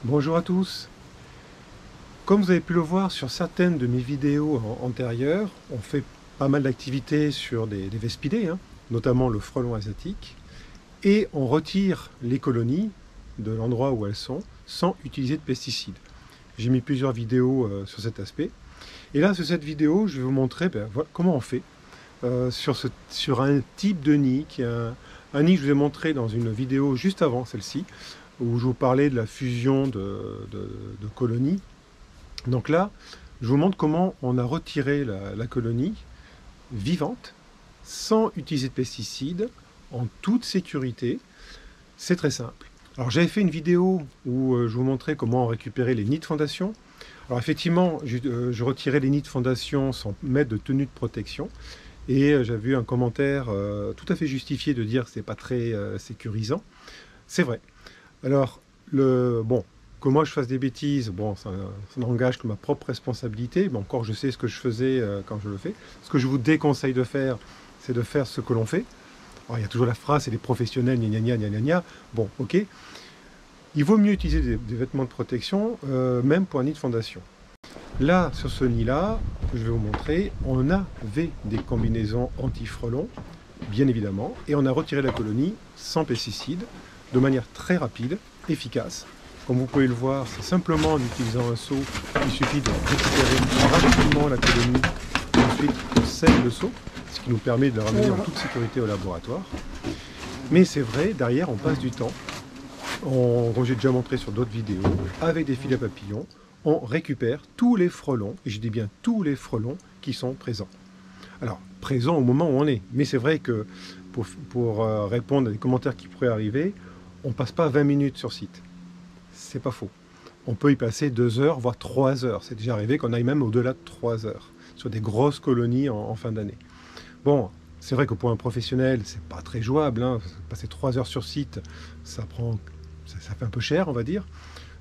Bonjour à tous. Comme vous avez pu le voir sur certaines de mes vidéos antérieures, on fait pas mal d'activités sur des Vespidés, notamment le frelon asiatique, et on retire les colonies de l'endroit où elles sont sans utiliser de pesticides. J'ai mis plusieurs vidéos sur cet aspect. Et là, sur cette vidéo, je vais vous montrer voilà, comment on fait sur un type de nid, un nid que je vous ai montré dans une vidéo juste avant celle-ci, où je vous parlais de la fusion de colonies. Donc là, je vous montre comment on a retiré la colonie vivante, sans utiliser de pesticides, en toute sécurité. C'est très simple. Alors j'avais fait une vidéo où je vous montrais comment récupérer les nids de fondation. Alors effectivement, je retirais les nids de fondation sans mettre de tenue de protection. Et j'avais eu un commentaire tout à fait justifié de dire que ce n'est pas très sécurisant. C'est vrai. Alors, que moi je fasse des bêtises, bon, ça n'engage que ma propre responsabilité, mais encore je sais ce que je faisais quand je le fais. Ce que je vous déconseille de faire, c'est de faire ce que l'on fait. Alors, il y a toujours la phrase, c'est des professionnels, gna gna gna gna gna. Bon, ok. Il vaut mieux utiliser des vêtements de protection, même pour un nid de fondation. Là, sur ce nid-là, je vais vous montrer, on avait des combinaisons anti-frelons, bien évidemment, et on a retiré la colonie sans pesticides, de manière très rapide, efficace. Comme vous pouvez le voir, c'est simplement en utilisant un seau, il suffit de récupérer rapidement la colonie, et ensuite on scelle le seau, ce qui nous permet de la ramener en toute sécurité au laboratoire. Mais c'est vrai, derrière on passe du temps, comme j'ai déjà montré sur d'autres vidéos, avec des filets à papillons, on récupère tous les frelons, et je dis bien tous les frelons qui sont présents. Alors, présents au moment où on est, mais c'est vrai que pour répondre à des commentaires qui pourraient arriver, on ne passe pas 20 minutes sur site. C'est pas faux. On peut y passer 2 heures, voire 3 heures. C'est déjà arrivé qu'on aille même au-delà de 3 heures, sur des grosses colonies en fin d'année. Bon, c'est vrai que pour un professionnel, c'est pas très jouable. Passer 3 heures sur site, ça fait un peu cher, on va dire.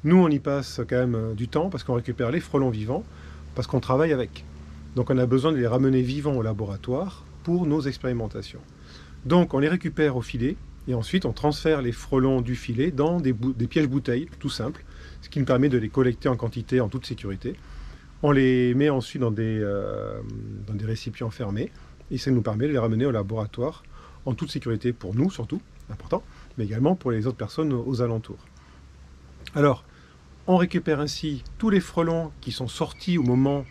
Nous, on y passe quand même du temps parce qu'on récupère les frelons vivants, parce qu'on travaille avec. Donc on a besoin de les ramener vivants au laboratoire pour nos expérimentations. Donc on les récupère au filet, et ensuite on transfère les frelons du filet dans des pièges-bouteilles, tout simple, ce qui nous permet de les collecter en quantité en toute sécurité. On les met ensuite dans des récipients fermés, et ça nous permet de les ramener au laboratoire en toute sécurité pour nous surtout, important, mais également pour les autres personnes aux alentours. Alors, on récupère ainsi tous les frelons qui sont sortis au moment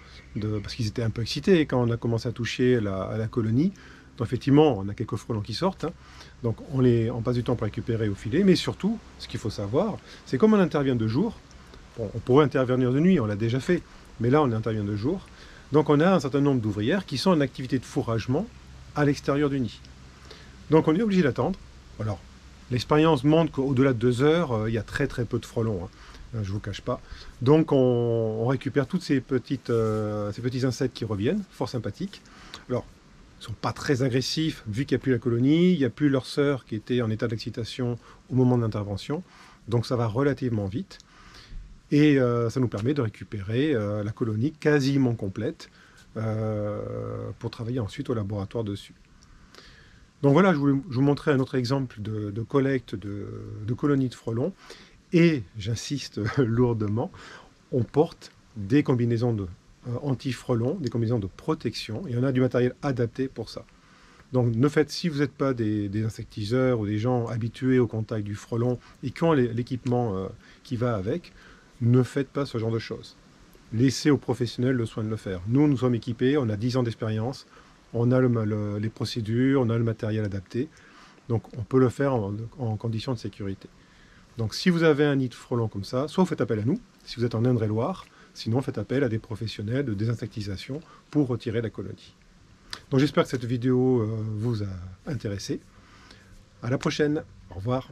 parce qu'ils étaient un peu excités quand on a commencé à toucher à la colonie. Donc effectivement, on a quelques frelons qui sortent. Donc on passe du temps pour récupérer au filet. Mais surtout, ce qu'il faut savoir, c'est comme on intervient de jour, bon, on pourrait intervenir de nuit, on l'a déjà fait, mais là on intervient de jour. Donc on a un certain nombre d'ouvrières qui sont en activité de fourragement à l'extérieur du nid. Donc on est obligé d'attendre. Alors, l'expérience montre qu'au-delà de 2 heures, il y a très très peu de frelons. Je ne vous cache pas. Donc on récupère tous ces petits insectes qui reviennent, fort sympathiques. Alors, ils ne sont pas très agressifs, vu qu'il n'y a plus la colonie, il n'y a plus leur sœur qui était en état d'excitation au moment de l'intervention. Donc ça va relativement vite. Et ça nous permet de récupérer la colonie quasiment complète pour travailler ensuite au laboratoire dessus. Donc voilà, je vous montrer un autre exemple de collecte de colonies de frelons. Et, j'insiste lourdement, on porte des combinaisons anti-frelons, des combinaisons de protection, et on a du matériel adapté pour ça. Donc si vous n'êtes pas des insectiseurs ou des gens habitués au contact du frelon et qui ont l'équipement qui va avec, ne faites pas ce genre de choses. Laissez aux professionnels le soin de le faire. Nous sommes équipés, on a 10 ans d'expérience, on a les procédures, on a le matériel adapté, donc on peut le faire en conditions de sécurité. Donc si vous avez un nid de frelons comme ça, soit vous faites appel à nous, si vous êtes en Indre-et-Loire, sinon faites appel à des professionnels de désinsectisation pour retirer la colonie. Donc j'espère que cette vidéo vous a intéressé. À la prochaine, au revoir.